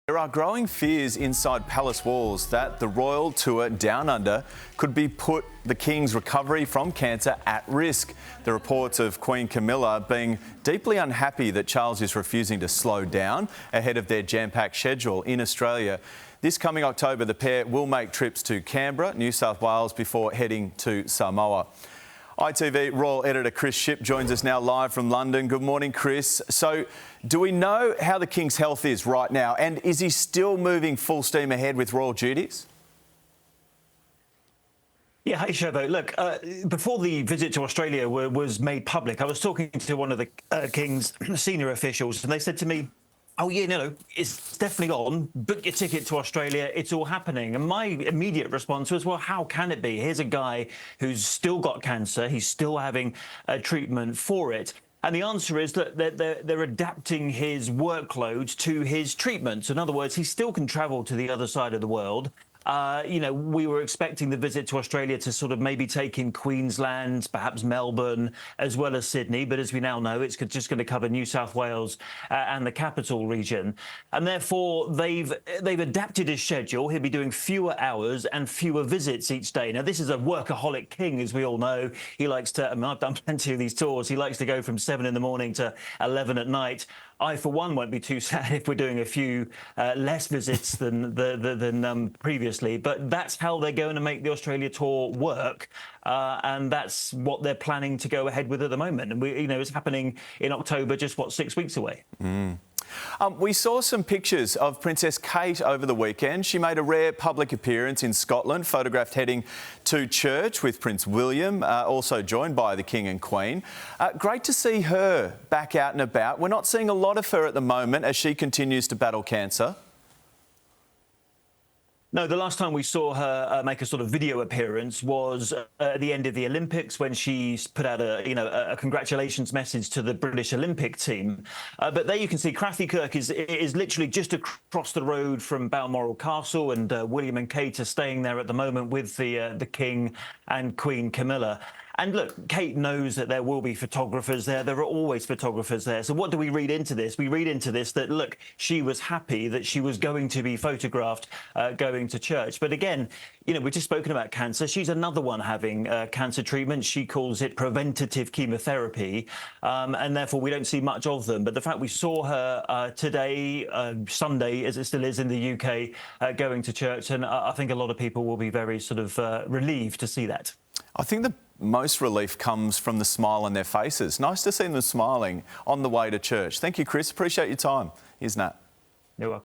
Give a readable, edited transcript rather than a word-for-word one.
There are growing fears inside palace walls that the royal tour down under could be put the King's recovery from cancer at risk. The reports of Queen Camilla being deeply unhappy that Charles is refusing to slow down ahead of their jam-packed schedule in Australia. This coming October, the pair will make trips to Canberra, New South Wales, before heading to Samoa. ITV Royal Editor Chris Shipp joins us now live from London. Good morning, Chris. So, do we know how the King's health is right now, and is he still moving full steam ahead with royal duties? Yeah, hey, Chevo. Look, before the visit to Australia was made public, I was talking to one of the King's senior officials, and they said to me, "Oh, yeah, no, it's definitely on. Book your ticket to Australia. It's all happening." And my immediate response was, well, how can it be? Here's a guy who's still got cancer. He's still having treatment for it. And the answer is that they're adapting his workload to his treatments. In other words, he still can travel to the other side of the world. We were expecting the visit to Australia to sort of maybe take in Queensland, perhaps Melbourne, as well as Sydney. But as we now know, it's just going to cover New South Wales and the capital region. And therefore, they've adapted his schedule. He'll be doing fewer hours and fewer visits each day. Now, this is a workaholic king, as we all know. He likes to, I've done plenty of these tours. He likes to go from 7 in the morning to 11 at night. I, for one, won't be too sad if we're doing a few less visits than previously. But that's how they're going to make the Australia tour work, and that's what they're planning to go ahead with at the moment. And it's happening in October, just 6 weeks away. We saw some pictures of Princess Kate over the weekend. She made a rare public appearance in Scotland, photographed heading to church with Prince William, also joined by the King and Queen. Great to see her back out and about. We're not seeing a lot of her at the moment as she continues to battle cancer. No, the last time we saw her make a sort of video appearance was at the end of the Olympics, when she put out a congratulations message to the British Olympic team. But there you can see Crathie Kirk is literally just across the road from Balmoral Castle, and William and Kate are staying there at the moment with the King and Queen Camilla. And look, Kate knows that there will be photographers there. There are always photographers there. So what do we read into this? We read into this that, look, she was happy that she was going to be photographed going to church. But again, we've just spoken about cancer. She's another one having cancer treatment. She calls it preventative chemotherapy. And therefore, we don't see much of them. But the fact we saw her today, Sunday, as it still is in the UK, going to church, and I think a lot of people will be very sort of relieved to see that. I think the most relief comes from the smile on their faces. Nice to see them smiling on the way to church. Thank you, Chris. Appreciate your time. Here's Nat. You're welcome.